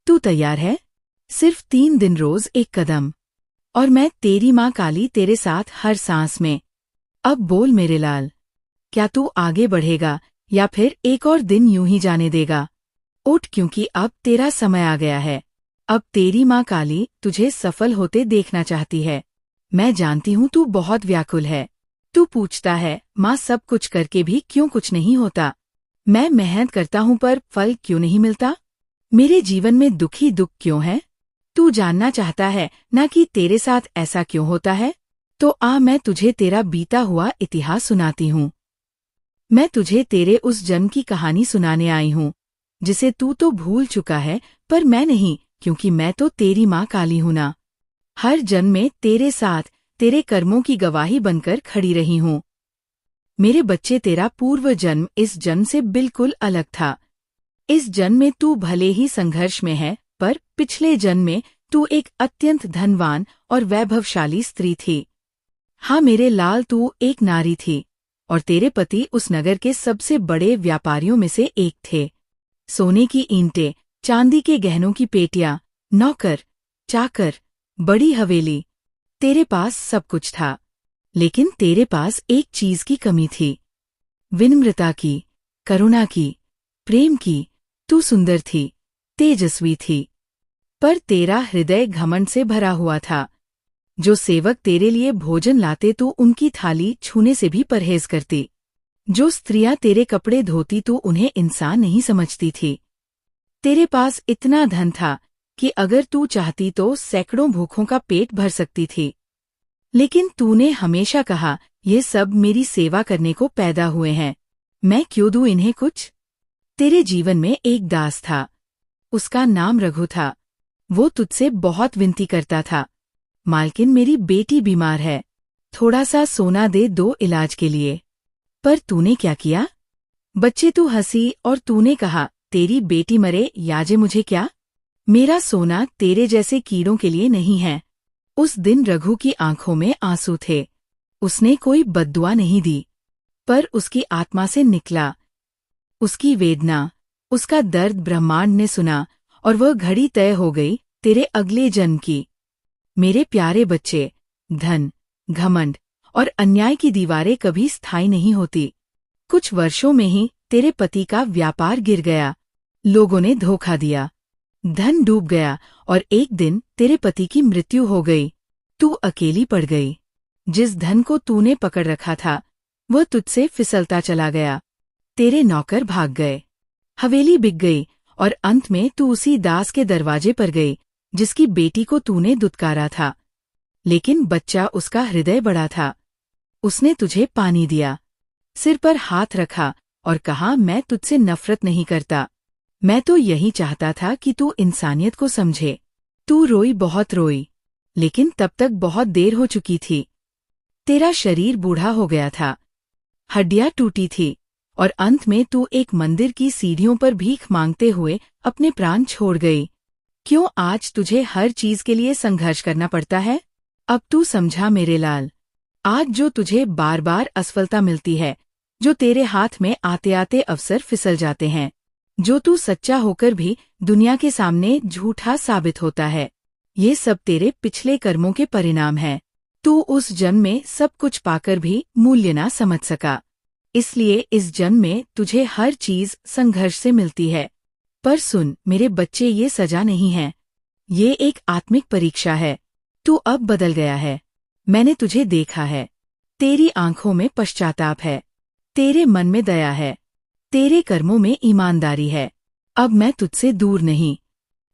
तू तैयार है? सिर्फ 3 दिन रोज एक कदम, और मैं तेरी माँ काली तेरे साथ हर सांस में। अब बोल मेरे लाल, क्या तू आगे बढ़ेगा या फिर एक और दिन यूं ही जाने देगा? उठ, क्योंकि अब तेरा समय आ गया है। अब तेरी माँ काली तुझे सफल होते देखना चाहती है। मैं जानती हूँ तू बहुत व्याकुल है। तू पूछता है, माँ सब कुछ करके भी क्यों कुछ नहीं होता? मैं मेहनत करता हूँ पर फल क्यों नहीं मिलता? मेरे जीवन में दुख ही दुख क्यों है? तू जानना चाहता है ना कि तेरे साथ ऐसा क्यों होता है? तो आ, मैं तुझे तेरा बीता हुआ इतिहास सुनाती हूँ। मैं तुझे तेरे उस जन्म की कहानी सुनाने आई हूँ जिसे तू तो भूल चुका है, पर मैं नहीं, क्योंकि मैं तो तेरी माँ काली हूँ ना। हर जन्म में तेरे साथ तेरे कर्मों की गवाही बनकर खड़ी रही हूँ। मेरे बच्चे, तेरा पूर्व जन्म इस जन्म से बिल्कुल अलग था। इस जन्म में तू भले ही संघर्ष में है, पर पिछले जन्म में तू एक अत्यंत धनवान और वैभवशाली स्त्री थी। हाँ मेरे लाल, तू एक नारी थी, और तेरे पति उस नगर के सबसे बड़े व्यापारियों में से एक थे। सोने की ईंटें, चांदी के गहनों की पेटियां, नौकर, चाकर, बड़ी हवेली, तेरे पास सब कुछ था। लेकिन तेरे पास एक चीज की कमी थी, विनम्रता की, करुणा की, प्रेम की। तू सुंदर थी, तेजस्वी थी, पर तेरा हृदय घमंड से भरा हुआ था। जो सेवक तेरे लिए भोजन लाते तू उनकी थाली छूने से भी परहेज करती। जो स्त्रियां तेरे कपड़े धोती तू उन्हें इंसान नहीं समझती थी। तेरे पास इतना धन था कि अगर तू चाहती तो सैकड़ों भूखों का पेट भर सकती थी। लेकिन तूने हमेशा कहा, ये सब मेरी सेवा करने को पैदा हुए हैं, मैं क्यों दूं इन्हें कुछ? तेरे जीवन में एक दास था, उसका नाम रघु था। वो तुझसे बहुत विनती करता था, मालकिन मेरी बेटी बीमार है, थोड़ा सा सोना दे दो इलाज के लिए। पर तूने क्या किया? बच्चे, तू हंसी और तूने कहा, तेरी बेटी मरे याजे मुझे क्या? मेरा सोना तेरे जैसे कीड़ों के लिए नहीं है। उस दिन रघु की आंखों में आंसू थे। उसने कोई बद्दुआ नहीं दी, पर उसकी आत्मा से निकला। उसकी वेदना, उसका दर्द ब्रह्मांड ने सुना, और वह घड़ी तय हो गई तेरे अगले जन्म की। मेरे प्यारे बच्चे, धन, घमंड और अन्याय की दीवारें कभी स्थायी नहीं होती। कुछ वर्षों में ही तेरे पति का व्यापार गिर गया, लोगों ने धोखा दिया, धन डूब गया, और एक दिन तेरे पति की मृत्यु हो गई। तू अकेली पड़ गई। जिस धन को तूने पकड़ रखा था वह तुझसे फिसलता चला गया। तेरे नौकर भाग गए, हवेली बिक गई, और अंत में तू उसी दास के दरवाजे पर गई जिसकी बेटी को तूने दुत्कारा था। लेकिन बच्चा, उसका हृदय बड़ा था। उसने तुझे पानी दिया, सिर पर हाथ रखा और कहा, मैं तुझसे नफरत नहीं करता, मैं तो यही चाहता था कि तू इंसानियत को समझे। तू रोई, बहुत रोई, लेकिन तब तक बहुत देर हो चुकी थी। तेरा शरीर बूढ़ा हो गया था, हड्डियां टूटी थी, और अंत में तू एक मंदिर की सीढ़ियों पर भीख मांगते हुए अपने प्राण छोड़ गई। क्यों आज तुझे हर चीज के लिए संघर्ष करना पड़ता है? अब तू समझा मेरे लाल। आज जो तुझे बार बार असफलता मिलती है, जो तेरे हाथ में आते आते अवसर फिसल जाते हैं, जो तू सच्चा होकर भी दुनिया के सामने झूठा साबित होता है, ये सब तेरे पिछले कर्मों के परिणाम हैं। तू उस जन्म में सब कुछ पाकर भी मूल्य ना समझ सका, इसलिए इस जन्म में तुझे हर चीज संघर्ष से मिलती है। पर सुन मेरे बच्चे, ये सजा नहीं है, ये एक आत्मिक परीक्षा है। तू अब बदल गया है, मैंने तुझे देखा है। तेरी आंखों में पश्चाताप है, तेरे मन में दया है, तेरे कर्मों में ईमानदारी है। अब मैं तुझसे दूर नहीं,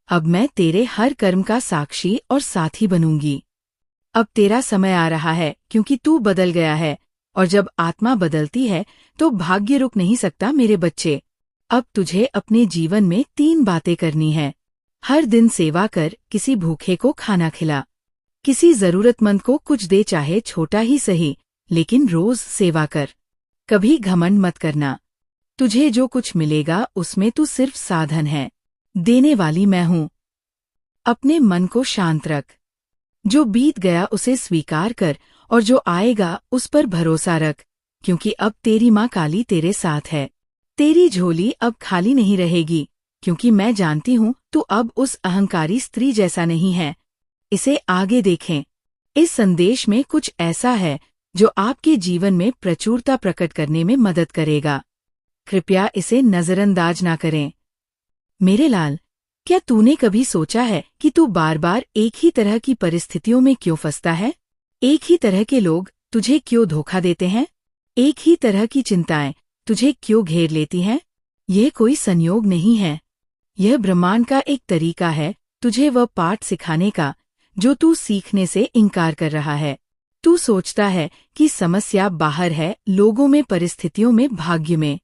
अब मैं तेरे हर कर्म का साक्षी और साथी बनूंगी। अब तेरा समय आ रहा है, क्योंकि तू बदल गया है, और जब आत्मा बदलती है तो भाग्य रुक नहीं सकता मेरे बच्चे। अब तुझे अपने जीवन में 3 बातें करनी है। हर दिन सेवा कर, किसी भूखे को खाना खिला, किसी जरूरतमंद को कुछ दे, चाहे छोटा ही सही, लेकिन रोज सेवा कर। कभी घमंड मत करना, तुझे जो कुछ मिलेगा उसमें तू सिर्फ साधन है, देने वाली मैं हूँ। अपने मन को शांत रख, जो बीत गया उसे स्वीकार कर, और जो आएगा उस पर भरोसा रख, क्योंकि अब तेरी माँ काली तेरे साथ है। तेरी झोली अब खाली नहीं रहेगी, क्योंकि मैं जानती हूँ तू अब उस अहंकारी स्त्री जैसा नहीं है। इसे आगे देखें। इस संदेश में कुछ ऐसा है जो आपके जीवन में प्रचुरता प्रकट करने में मदद करेगा। कृपया इसे नजरअंदाज ना करें। मेरे लाल, क्या तूने कभी सोचा है कि तू बार बार एक ही तरह की परिस्थितियों में क्यों फंसता है? एक ही तरह के लोग तुझे क्यों धोखा देते हैं? एक ही तरह की चिंताएं तुझे क्यों घेर लेती हैं? यह कोई संयोग नहीं है। यह ब्रह्मांड का एक तरीका है तुझे वह पाठ सिखाने का जो तू सीखने से इनकार कर रहा है। तू सोचता है कि समस्या बाहर है, लोगों में, परिस्थितियों में, भाग्य में।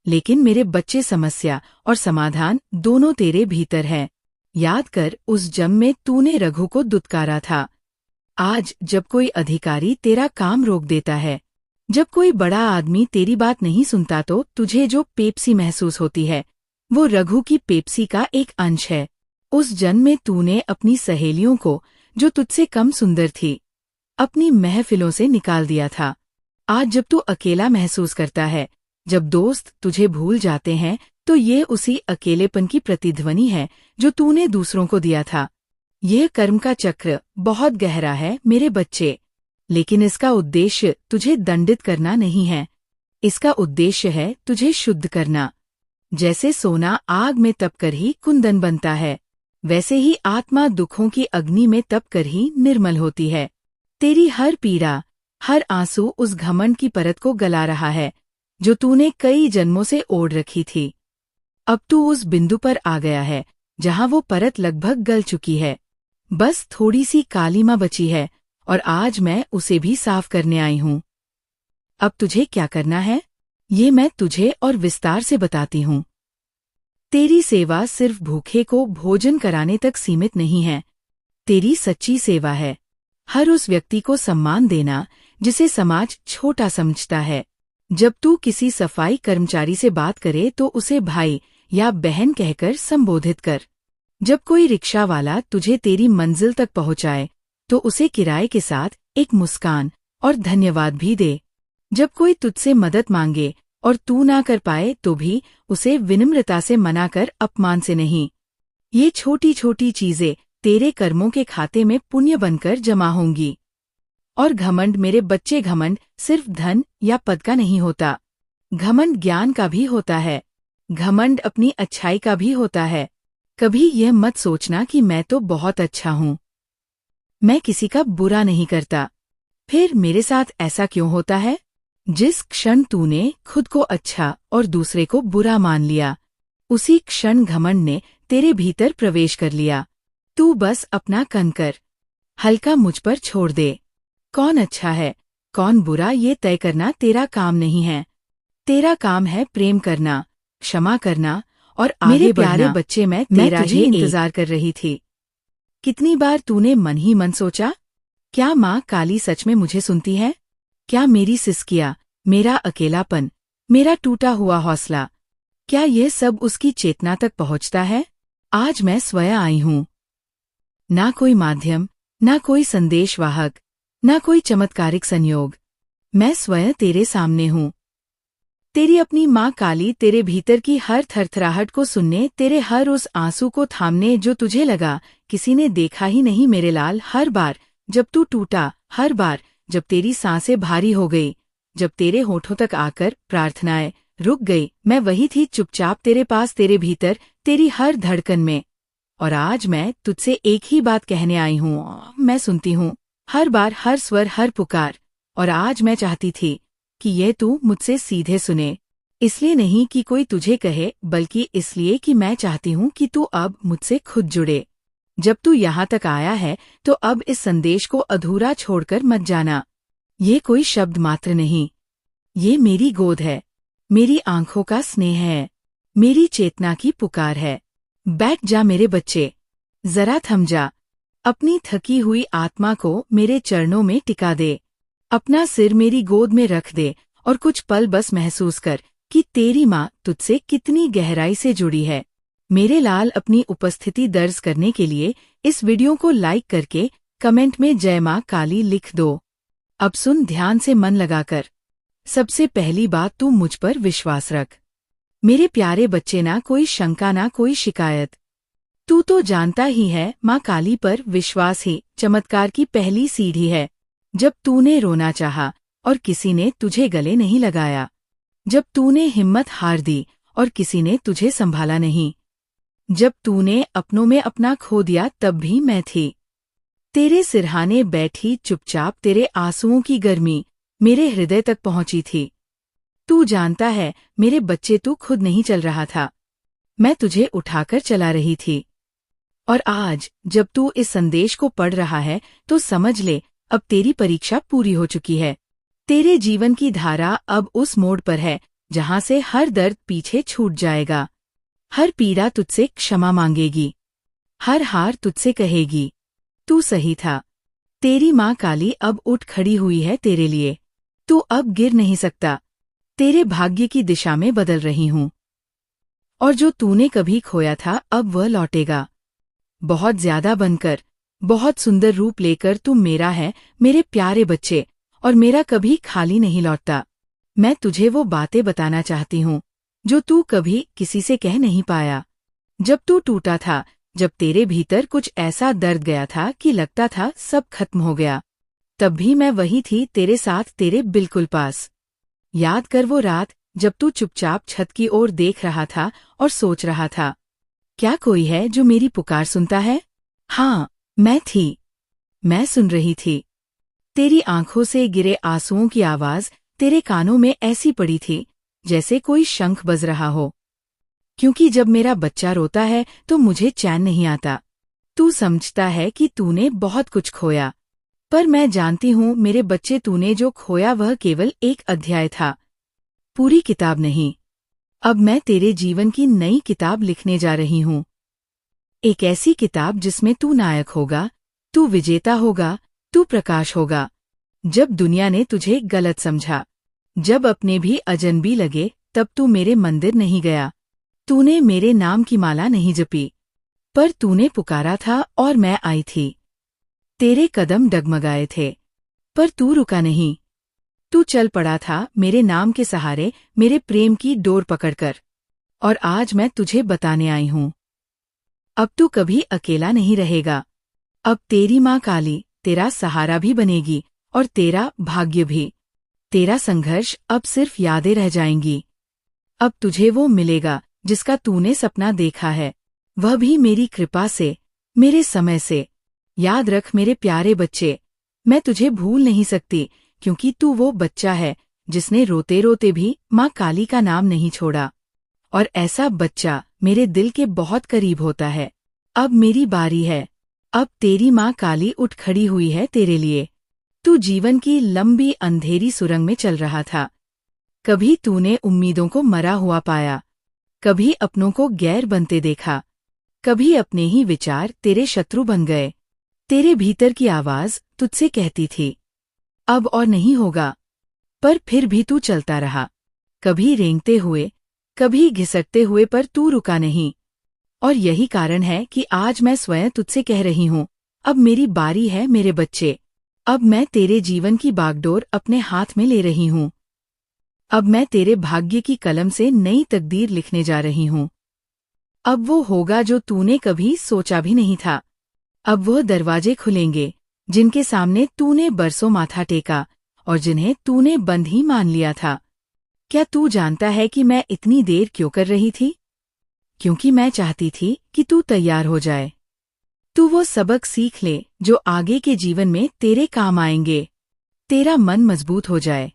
लेकिन मेरे बच्चे, समस्या और समाधान दोनों तेरे भीतर है। याद कर, उस जम में तूने रघु को दुत्कारा था। आज जब कोई अधिकारी तेरा काम रोक देता है, जब कोई बड़ा आदमी तेरी बात नहीं सुनता, तो तुझे जो पेप्सी महसूस होती है वो रघु की पेप्सी का एक अंश है। उस जन्म में तूने अपनी सहेलियों को, जो तुझसे कम सुंदर थी, अपनी महफिलों से निकाल दिया था। आज जब तू अकेला महसूस करता है, जब दोस्त तुझे भूल जाते हैं, तो ये उसी अकेलेपन की प्रतिध्वनि है जो तूने दूसरों को दिया था। यह कर्म का चक्र बहुत गहरा है मेरे बच्चे, लेकिन इसका उद्देश्य तुझे दंडित करना नहीं है। इसका उद्देश्य है तुझे शुद्ध करना। जैसे सोना आग में तपकर ही कुंदन बनता है, वैसे ही आत्मा दुखों की अग्नि में तपकर ही निर्मल होती है। तेरी हर पीड़ा, हर आंसू उस घमंड की परत को गला रहा है जो तूने कई जन्मों से ओढ़ रखी थी। अब तू उस बिंदु पर आ गया है जहां वो परत लगभग गल चुकी है। बस थोड़ी सी कालीमा बची है और आज मैं उसे भी साफ करने आई हूं। अब तुझे क्या करना है, ये मैं तुझे और विस्तार से बताती हूं। तेरी सेवा सिर्फ भूखे को भोजन कराने तक सीमित नहीं है। तेरी सच्ची सेवा है हर उस व्यक्ति को सम्मान देना जिसे समाज छोटा समझता है। जब तू किसी सफाई कर्मचारी से बात करे तो उसे भाई या बहन कहकर संबोधित कर। जब कोई रिक्शा वाला तुझे तेरी मंजिल तक पहुंचाए तो उसे किराए के साथ एक मुस्कान और धन्यवाद भी दे। जब कोई तुझसे मदद मांगे और तू ना कर पाए तो भी उसे विनम्रता से मना कर, अपमान से नहीं। ये छोटी छोटी चीजें तेरे कर्मों के खाते में पुण्य बनकर जमा होंगी। और घमंड मेरे बच्चे, घमंड सिर्फ धन या पद का नहीं होता। घमंड ज्ञान का भी होता है। घमंड अपनी अच्छाई का भी होता है। कभी यह मत सोचना कि मैं तो बहुत अच्छा हूँ, मैं किसी का बुरा नहीं करता। फिर मेरे साथ ऐसा क्यों होता है? जिस क्षण तूने खुद को अच्छा और दूसरे को बुरा मान लिया, उसी क्षण घमंड ने तेरे भीतर प्रवेश कर लिया। तू बस अपना कंकर हल्का मुझ पर छोड़ दे। कौन अच्छा है, कौन बुरा, ये तय करना तेरा काम नहीं है। तेरा काम है प्रेम करना, क्षमा करना और आगे बढ़ना। मेरे प्यारे बच्चे, मैं तेरा ही इंतजार कर रही थी। कितनी बार तूने मन ही मन सोचा, क्या माँ काली सच में मुझे सुनती है? क्या मेरी सिसकियाँ, मेरा अकेलापन, मेरा टूटा हुआ हौसला, क्या यह सब उसकी चेतना तक पहुँचता है? आज मैं स्वयं आई हूँ। ना कोई माध्यम, ना कोई संदेशवाहक, ना कोई चमत्कारिक संयोग। मैं स्वयं तेरे सामने हूँ। तेरी अपनी माँ काली तेरे भीतर की हर थरथराहट को सुनने, तेरे हर उस आंसू को थामने जो तुझे लगा किसी ने देखा ही नहीं। मेरे लाल, हर बार जब तू टूटा, हर बार जब तेरी सांसें भारी हो गई, जब तेरे होठों तक आकर प्रार्थनाएं रुक गई, मैं वही थी, चुपचाप तेरे पास, तेरे भीतर, तेरी हर धड़कन में। और आज मैं तुझसे एक ही बात कहने आई हूँ। मैं सुनती हूँ हर बार, हर स्वर, हर पुकार। और आज मैं चाहती थी कि ये तू मुझसे सीधे सुने। इसलिए नहीं कि कोई तुझे कहे, बल्कि इसलिए कि मैं चाहती हूँ कि तू अब मुझसे खुद जुड़े। जब तू यहाँ तक आया है तो अब इस संदेश को अधूरा छोड़कर मत जाना। ये कोई शब्द मात्र नहीं, ये मेरी गोद है, मेरी आंखों का स्नेह है, मेरी चेतना की पुकार है। बैठ जा मेरे बच्चे, जरा थम जा। अपनी थकी हुई आत्मा को मेरे चरणों में टिका दे। अपना सिर मेरी गोद में रख दे और कुछ पल बस महसूस कर कि तेरी माँ तुझसे कितनी गहराई से जुड़ी है। मेरे लाल, अपनी उपस्थिति दर्ज करने के लिए इस वीडियो को लाइक करके कमेंट में जय माँ काली लिख दो। अब सुन ध्यान से, मन लगाकर। सबसे पहली बात, तू मुझ पर विश्वास रख। मेरे प्यारे बच्चे, ना कोई शंका, ना कोई शिकायत। तू तो जानता ही है, माँ काली पर विश्वास ही चमत्कार की पहली सीढ़ी है। जब तूने रोना चाहा और किसी ने तुझे गले नहीं लगाया, जब तूने हिम्मत हार दी और किसी ने तुझे संभाला नहीं, जब तूने अपनों में अपना खो दिया, तब भी मैं थी तेरे सिरहाने बैठी चुपचाप। तेरे आंसुओं की गर्मी मेरे हृदय तक पहुंची थी। तू जानता है मेरे बच्चे, तू खुद नहीं चल रहा था, मैं तुझे उठाकर चला रही थी। और आज जब तू इस संदेश को पढ़ रहा है तो समझ ले, अब तेरी परीक्षा पूरी हो चुकी है। तेरे जीवन की धारा अब उस मोड़ पर है जहां से हर दर्द पीछे छूट जाएगा, हर पीड़ा तुझसे क्षमा मांगेगी, हर हार तुझसे कहेगी तू सही था। तेरी माँ काली अब उठ खड़ी हुई है तेरे लिए। तू अब गिर नहीं सकता, तेरे भाग्य की दिशा में बदल रही हूँ। और जो तूने कभी खोया था अब वह लौटेगा, बहुत ज्यादा बनकर, बहुत सुंदर रूप लेकर। तू मेरा है मेरे प्यारे बच्चे, और मेरा कभी खाली नहीं लौटता। मैं तुझे वो बातें बताना चाहती हूँ जो तू कभी किसी से कह नहीं पाया। जब तू टूटा था, जब तेरे भीतर कुछ ऐसा दर्द गया था कि लगता था सब खत्म हो गया, तब भी मैं वही थी तेरे साथ, तेरे बिल्कुल पास। याद कर वो रात जब तू चुपचाप छत की ओर देख रहा था और सोच रहा था, क्या कोई है जो मेरी पुकार सुनता है? हाँ, मैं थी, मैं सुन रही थी। तेरी आंखों से गिरे आंसुओं की आवाज तेरे कानों में ऐसी पड़ी थी जैसे कोई शंख बज रहा हो। क्योंकि जब मेरा बच्चा रोता है तो मुझे चैन नहीं आता। तू समझता है कि तूने बहुत कुछ खोया, पर मैं जानती हूँ मेरे बच्चे, तूने जो खोया वह केवल एक अध्याय था, पूरी किताब नहीं। अब मैं तेरे जीवन की नई किताब लिखने जा रही हूँ, एक ऐसी किताब जिसमें तू नायक होगा, तू विजेता होगा, तू प्रकाश होगा। जब दुनिया ने तुझे गलत समझा, जब अपने भी अजनबी लगे, तब तू मेरे मंदिर नहीं गया, तूने मेरे नाम की माला नहीं जपी, पर तूने पुकारा था और मैं आई थी। तेरे कदम डगमगाए थे, पर तू रुका नहीं। तू चल पड़ा था मेरे नाम के सहारे, मेरे प्रेम की डोर पकड़कर। और आज मैं तुझे बताने आई हूँ, अब तू कभी अकेला नहीं रहेगा। अब तेरी माँ काली तेरा सहारा भी बनेगी और तेरा भाग्य भी। तेरा संघर्ष अब सिर्फ यादें रह जाएंगी। अब तुझे वो मिलेगा जिसका तूने सपना देखा है, वह भी मेरी कृपा से, मेरे समय से। याद रख मेरे प्यारे बच्चे, मैं तुझे भूल नहीं सकती, क्योंकि तू वो बच्चा है जिसने रोते रोते भी माँ काली का नाम नहीं छोड़ा। और ऐसा बच्चा मेरे दिल के बहुत करीब होता है। अब मेरी बारी है, अब तेरी माँ काली उठ खड़ी हुई है तेरे लिए। तू जीवन की लंबी अंधेरी सुरंग में चल रहा था। कभी तूने उम्मीदों को मरा हुआ पाया, कभी अपनों को गैर बनते देखा, कभी अपने ही विचार तेरे शत्रु बन गए। तेरे भीतर की आवाज तुझसे कहती थी, अब और नहीं होगा, पर फिर भी तू चलता रहा, कभी रेंगते हुए, कभी घिसटते हुए, पर तू रुका नहीं। और यही कारण है कि आज मैं स्वयं तुझसे कह रही हूँ, अब मेरी बारी है मेरे बच्चे। अब मैं तेरे जीवन की बागडोर अपने हाथ में ले रही हूँ। अब मैं तेरे भाग्य की कलम से नई तकदीर लिखने जा रही हूँ। अब वो होगा जो तूने कभी सोचा भी नहीं था। अब वह दरवाजे खुलेंगे जिनके सामने तूने बरसों माथा टेका और जिन्हें तूने बंद ही मान लिया था। क्या तू जानता है कि मैं इतनी देर क्यों कर रही थी? क्योंकि मैं चाहती थी कि तू तैयार हो जाए, तू वो सबक सीख ले जो आगे के जीवन में तेरे काम आएंगे। तेरा मन मजबूत हो जाए,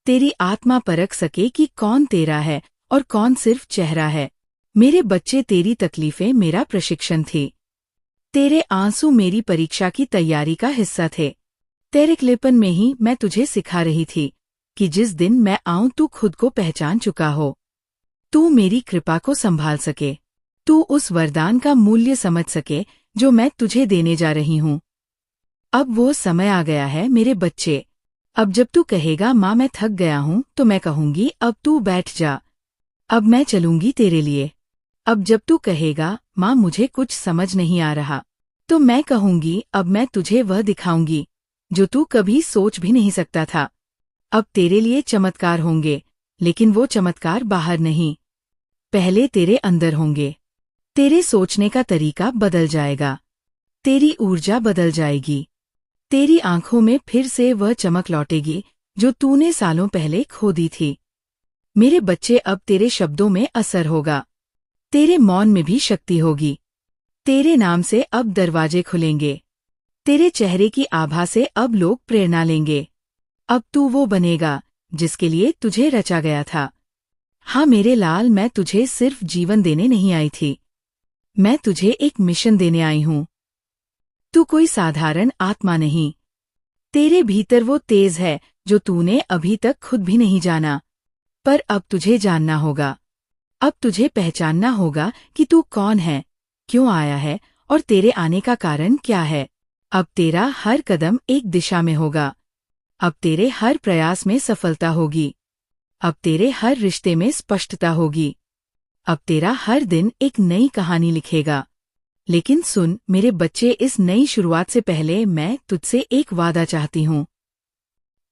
तेरी आत्मा परख सके कि कौन तेरा है और कौन सिर्फ चेहरा है। मेरे बच्चे, तेरी तकलीफें मेरा प्रशिक्षण थी, तेरे आंसू मेरी परीक्षा की तैयारी का हिस्सा थे। तेरे क्लेपन में ही मैं तुझे सिखा रही थी कि जिस दिन मैं आऊं तू खुद को पहचान चुका हो, तू मेरी कृपा को संभाल सके, तू उस वरदान का मूल्य समझ सके जो मैं तुझे देने जा रही हूँ। अब वो समय आ गया है मेरे बच्चे। अब जब तू कहेगा माँ मैं थक गया हूँ, तो मैं कहूंगी अब तू बैठ जा, अब मैं चलूंगी तेरे लिए। अब जब तू कहेगा माँ मुझे कुछ समझ नहीं आ रहा, तो मैं कहूंगी अब मैं तुझे वह दिखाऊंगी जो तू कभी सोच भी नहीं सकता था। अब तेरे लिए चमत्कार होंगे, लेकिन वो चमत्कार बाहर नहीं, पहले तेरे अंदर होंगे। तेरे सोचने का तरीका बदल जाएगा। तेरी ऊर्जा बदल जाएगी। तेरी आंखों में फिर से वह चमक लौटेगी जो तूने सालों पहले खो दी थी। मेरे बच्चे, अब तेरे शब्दों में असर होगा। तेरे मौन में भी शक्ति होगी। तेरे नाम से अब दरवाजे खुलेंगे। तेरे चेहरे की आभा से अब लोग प्रेरणा लेंगे। अब तू वो बनेगा जिसके लिए तुझे रचा गया था। हाँ मेरे लाल, मैं तुझे सिर्फ जीवन देने नहीं आई थी। मैं तुझे एक मिशन देने आई हूँ। तू कोई साधारण आत्मा नहीं। तेरे भीतर वो तेज है जो तूने अभी तक खुद भी नहीं जाना। पर अब तुझे जानना होगा। अब तुझे पहचानना होगा कि तू कौन है, क्यों आया है और तेरे आने का कारण क्या है। अब तेरा हर कदम एक दिशा में होगा। अब तेरे हर प्रयास में सफलता होगी। अब तेरे हर रिश्ते में स्पष्टता होगी। अब तेरा हर दिन एक नई कहानी लिखेगा। लेकिन सुन मेरे बच्चे, इस नई शुरुआत से पहले मैं तुझसे एक वादा चाहती हूँ।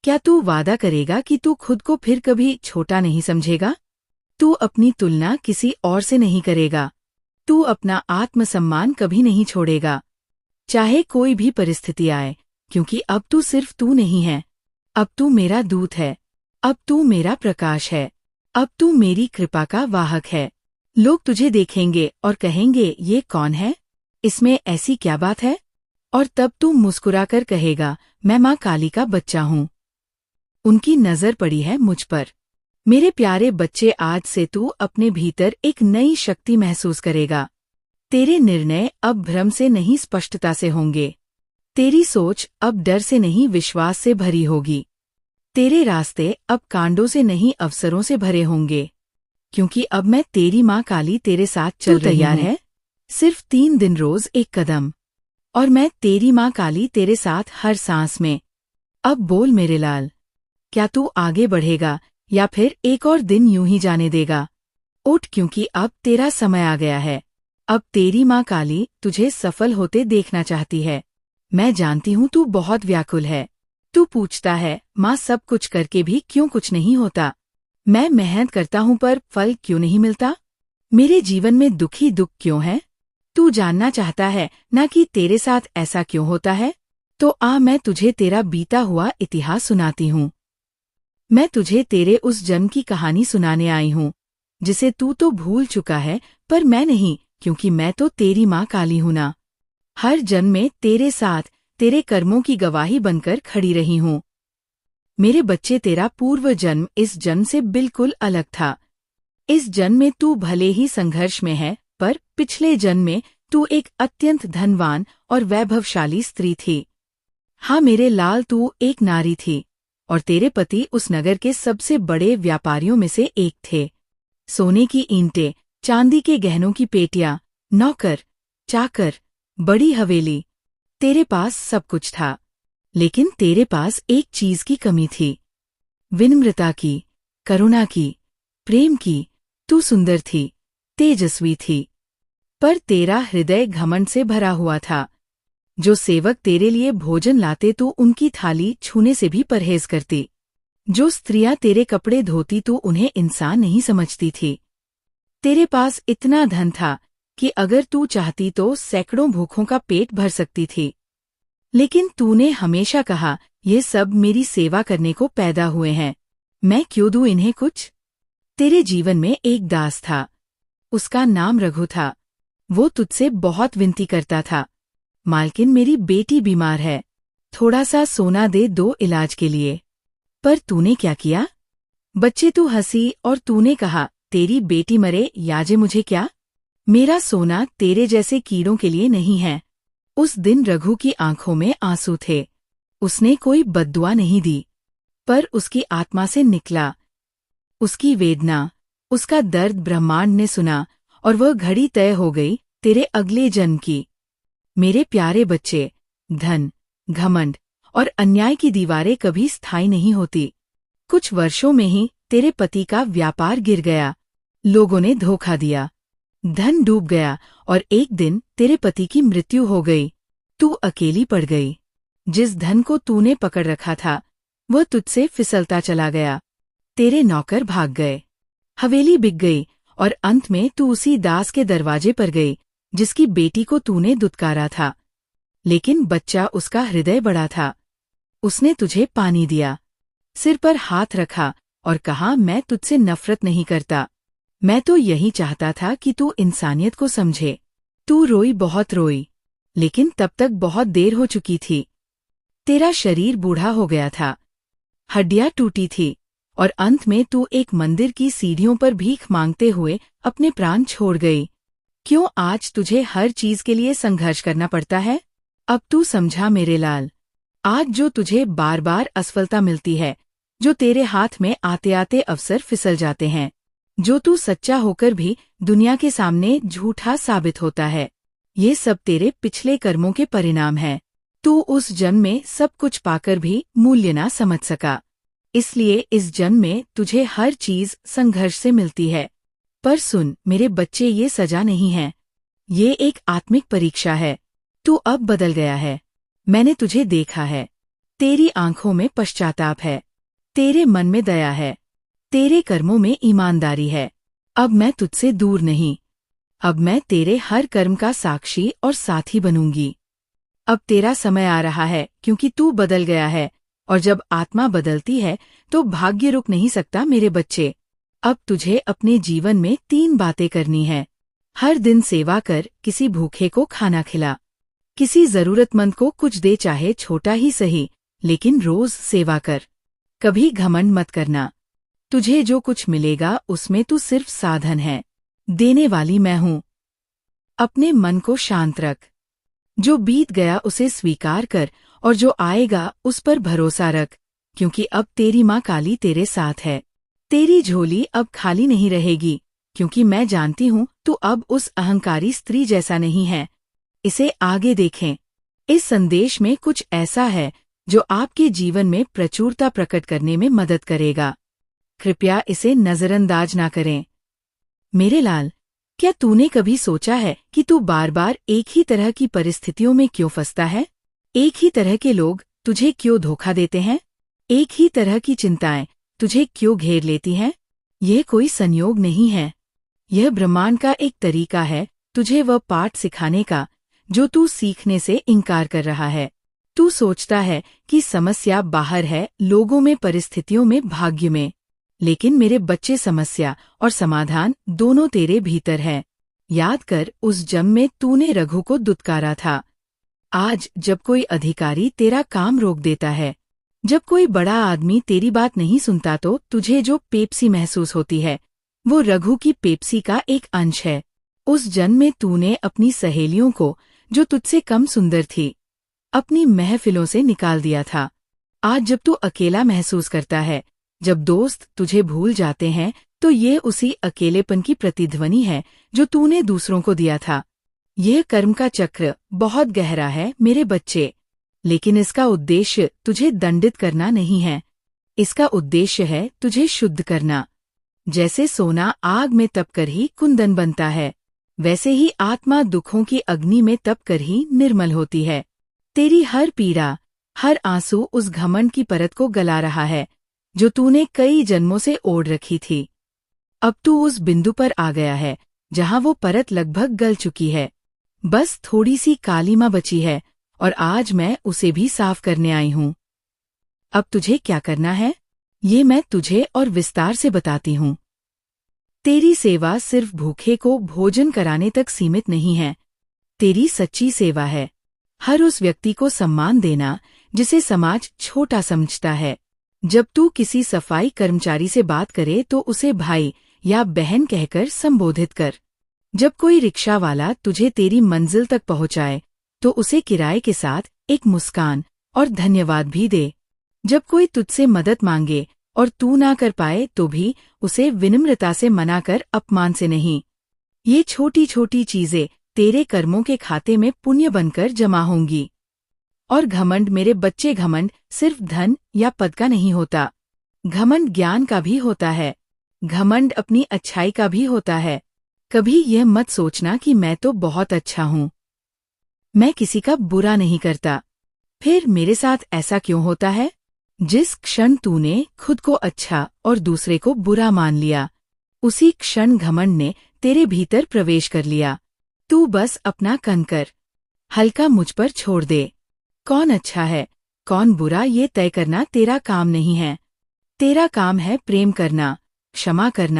क्या तू वादा करेगा कि तू खुद को फिर कभी छोटा नहीं समझेगा? तू अपनी तुलना किसी और से नहीं करेगा। तू अपना आत्मसम्मान कभी नहीं छोड़ेगा, चाहे कोई भी परिस्थिति आए, क्योंकि अब तू सिर्फ तू नहीं है। अब तू मेरा दूत है। अब तू मेरा प्रकाश है। अब तू मेरी कृपा का वाहक है। लोग तुझे देखेंगे और कहेंगे, ये कौन है? इसमें ऐसी क्या बात है? और तब तू मुस्कुराकर कहेगा, मैं माँ काली का बच्चा हूँ। उनकी नजर पड़ी है मुझ पर। मेरे प्यारे बच्चे, आज से तू अपने भीतर एक नई शक्ति महसूस करेगा। तेरे निर्णय अब भ्रम से नहीं स्पष्टता से होंगे। तेरी सोच अब डर से नहीं विश्वास से भरी होगी। तेरे रास्ते अब कांडों से नहीं अवसरों से भरे होंगे, क्योंकि अब मैं तेरी माँ काली तेरे साथ चल रही हूँ। तैयार है? सिर्फ 3 दिन, रोज एक कदम, और मैं तेरी माँ काली तेरे साथ हर सांस में। अब बोल मेरे लाल, क्या तू आगे बढ़ेगा या फिर एक और दिन यूं ही जाने देगा? उठ, क्योंकि अब तेरा समय आ गया है। अब तेरी माँ काली तुझे सफल होते देखना चाहती है। मैं जानती हूँ तू बहुत व्याकुल है। तू पूछता है, माँ सब कुछ करके भी क्यों कुछ नहीं होता? मैं मेहनत करता हूँ पर फल क्यों नहीं मिलता? मेरे जीवन में दुखी दुख क्यों है? तू जानना चाहता है ना कि तेरे साथ ऐसा क्यों होता है? तो आ, मैं तुझे तेरा बीता हुआ इतिहास सुनाती हूँ। मैं तुझे तेरे उस जन्म की कहानी सुनाने आई हूँ जिसे तू तो भूल चुका है, पर मैं नहीं, क्योंकि मैं तो तेरी माँ काली हूँ ना। हर जन्म में तेरे साथ तेरे कर्मों की गवाही बनकर खड़ी रही हूँ। मेरे बच्चे, तेरा पूर्व जन्म इस जन्म से बिल्कुल अलग था। इस जन्म में तू भले ही संघर्ष में है, पर पिछले जन्म में तू एक अत्यंत धनवान और वैभवशाली स्त्री थी। हाँ मेरे लाल, तू एक नारी थी और तेरे पति उस नगर के सबसे बड़े व्यापारियों में से एक थे। सोने की ईंटें, चांदी के गहनों की पेटियां, नौकर, चाकर, बड़ी हवेली, तेरे पास सब कुछ था। लेकिन तेरे पास एक चीज की कमी थी, विनम्रता की, करुणा की, प्रेम की। तू सुंदर थी, तेजस्वी थी, पर तेरा हृदय घमंड से भरा हुआ था। जो सेवक तेरे लिए भोजन लाते तू उनकी थाली छूने से भी परहेज करती। जो स्त्रियां तेरे कपड़े धोती तू उन्हें इंसान नहीं समझती थी। तेरे पास इतना धन था कि अगर तू चाहती तो सैकड़ों भूखों का पेट भर सकती थी। लेकिन तूने हमेशा कहा, ये सब मेरी सेवा करने को पैदा हुए हैं, मैं क्यों दूं इन्हें कुछ? तेरे जीवन में एक दास था, उसका नाम रघु था। वो तुझसे बहुत विनती करता था, मालकिन मेरी बेटी बीमार है, थोड़ा सा सोना दे दो इलाज के लिए। पर तूने क्या किया? बच्चे, तू हंसी और तूने कहा, तेरी बेटी मरे याजे मुझे क्या? मेरा सोना तेरे जैसे कीड़ों के लिए नहीं है। उस दिन रघु की आंखों में आंसू थे। उसने कोई बद्दुआ नहीं दी, पर उसकी आत्मा से निकला। उसकी वेदना, उसका दर्द ब्रह्मांड ने सुना और वह घड़ी तय हो गई तेरे अगले जन्म की। मेरे प्यारे बच्चे, धन, घमंड और अन्याय की दीवारें कभी स्थायी नहीं होती। कुछ वर्षों में ही तेरे पति का व्यापार गिर गया, लोगों ने धोखा दिया, धन डूब गया और एक दिन तेरे पति की मृत्यु हो गई। तू अकेली पड़ गई। जिस धन को तूने पकड़ रखा था वह तुझसे फिसलता चला गया। तेरे नौकर भाग गए, हवेली बिक गई और अंत में तू उसी दास के दरवाजे पर गई जिसकी बेटी को तूने दुत्कारा था। लेकिन बच्चा उसका हृदय बड़ा था। उसने तुझे पानी दिया, सिर पर हाथ रखा और कहा, मैं तुझसे नफरत नहीं करता। मैं तो यही चाहता था कि तू इंसानियत को समझे। तू रोई, बहुत रोई, लेकिन तब तक बहुत देर हो चुकी थी। तेरा शरीर बूढ़ा हो गया था, हड्डियां टूटी थी और अंत में तू एक मंदिर की सीढ़ियों पर भीख मांगते हुए अपने प्राण छोड़ गई। क्यों आज तुझे हर चीज के लिए संघर्ष करना पड़ता है? अब तू समझा मेरे लाल। आज जो तुझे बार बार असफलता मिलती है, जो तेरे हाथ में आते आते अवसर फिसल जाते हैं, जो तू सच्चा होकर भी दुनिया के सामने झूठा साबित होता है, ये सब तेरे पिछले कर्मों के परिणाम हैं। तू उस जन्म में सब कुछ पाकर भी मूल्य ना समझ सका, इसलिए इस जन्म में तुझे हर चीज संघर्ष से मिलती है। पर सुन मेरे बच्चे, ये सजा नहीं है, ये एक आत्मिक परीक्षा है। तू अब बदल गया है, मैंने तुझे देखा है। तेरी आंखों में पश्चाताप है, तेरे मन में दया है, तेरे कर्मों में ईमानदारी है। अब मैं तुझसे दूर नहीं, अब मैं तेरे हर कर्म का साक्षी और साथी बनूंगी। अब तेरा समय आ रहा है, क्योंकि तू बदल गया है, और जब आत्मा बदलती है तो भाग्य रुक नहीं सकता मेरे बच्चे। अब तुझे अपने जीवन में 3 बातें करनी है। हर दिन सेवा कर, किसी भूखे को खाना खिला, किसी जरूरतमंद को कुछ दे, चाहे छोटा ही सही, लेकिन रोज सेवा कर। कभी घमंड मत करना, तुझे जो कुछ मिलेगा उसमें तू सिर्फ साधन है, देने वाली मैं हूं। अपने मन को शांत रख, जो बीत गया उसे स्वीकार कर और जो आएगा उस पर भरोसा रख, क्योंकि अब तेरी माँ काली तेरे साथ है। तेरी झोली अब खाली नहीं रहेगी, क्योंकि मैं जानती हूँ तू अब उस अहंकारी स्त्री जैसा नहीं है। इसे आगे देखें, इस संदेश में कुछ ऐसा है जो आपके जीवन में प्रचुरता प्रकट करने में मदद करेगा। कृपया इसे नजरअंदाज ना करें। मेरे लाल, क्या तूने कभी सोचा है कि तू बार बार एक ही तरह की परिस्थितियों में क्यों फंसता है? एक ही तरह के लोग तुझे क्यों धोखा देते हैं? एक ही तरह की चिंताएं तुझे क्यों घेर लेती हैं? यह कोई संयोग नहीं है, यह ब्रह्मांड का एक तरीका है तुझे वह पाठ सिखाने का जो तू सीखने से इनकार कर रहा है। तू सोचता है कि समस्या बाहर है, लोगों में, परिस्थितियों में, भाग्य में, लेकिन मेरे बच्चे, समस्या और समाधान दोनों तेरे भीतर है। याद कर, उस जन्म में तूने रघु को दुत्कारा था। आज जब कोई अधिकारी तेरा काम रोक देता है, जब कोई बड़ा आदमी तेरी बात नहीं सुनता, तो तुझे जो पेप्सी महसूस होती है वो रघु की पेप्सी का एक अंश है। उस जन्म में तूने अपनी सहेलियों को, जो तुझसे कम सुंदर थी, अपनी महफिलों से निकाल दिया था। आज जब तू अकेला महसूस करता है, जब दोस्त तुझे भूल जाते हैं, तो ये उसी अकेलेपन की प्रतिध्वनि है जो तूने दूसरों को दिया था। यह कर्म का चक्र बहुत गहरा है मेरे बच्चे, लेकिन इसका उद्देश्य तुझे दंडित करना नहीं है। इसका उद्देश्य है तुझे शुद्ध करना। जैसे सोना आग में तपकर ही कुंदन बनता है, वैसे ही आत्मा दुखों की अग्नि में तपकर ही निर्मल होती है। तेरी हर पीड़ा, हर आंसू उस घमंड की परत को गला रहा है जो तूने कई जन्मों से ओढ़ रखी थी। अब तू उस बिंदु पर आ गया है जहां वो परत लगभग गल चुकी है, बस थोड़ी सी कालीमा बची है, और आज मैं उसे भी साफ करने आई हूं। अब तुझे क्या करना है, ये मैं तुझे और विस्तार से बताती हूं। तेरी सेवा सिर्फ भूखे को भोजन कराने तक सीमित नहीं है। तेरी सच्ची सेवा है हर उस व्यक्ति को सम्मान देना जिसे समाज छोटा समझता है। जब तू किसी सफाई कर्मचारी से बात करे तो उसे भाई या बहन कहकर संबोधित कर। जब कोई रिक्शा वाला तुझे तेरी मंजिल तक पहुंचाए तो उसे किराए के साथ एक मुस्कान और धन्यवाद भी दे। जब कोई तुझसे मदद मांगे और तू ना कर पाए तो भी उसे विनम्रता से मना कर, अपमान से नहीं। ये छोटी छोटी चीजें तेरे कर्मों के खाते में पुण्य बनकर जमा होंगी। और घमंड मेरे बच्चे, घमंड सिर्फ धन या पद का नहीं होता, घमंड ज्ञान का भी होता है, घमंड अपनी अच्छाई का भी होता है। कभी यह मत सोचना कि मैं तो बहुत अच्छा हूँ, मैं किसी का बुरा नहीं करता। फिर मेरे साथ ऐसा क्यों होता है? जिस क्षण तूने खुद को अच्छा और दूसरे को बुरा मान लिया, उसी क्षण घमंड ने तेरे भीतर प्रवेश कर लिया। तू बस अपना कंकर हल्का मुझ पर छोड़ दे। कौन अच्छा है, कौन बुरा, ये तय करना तेरा काम नहीं है। तेरा काम है प्रेम करना, क्षमा करना,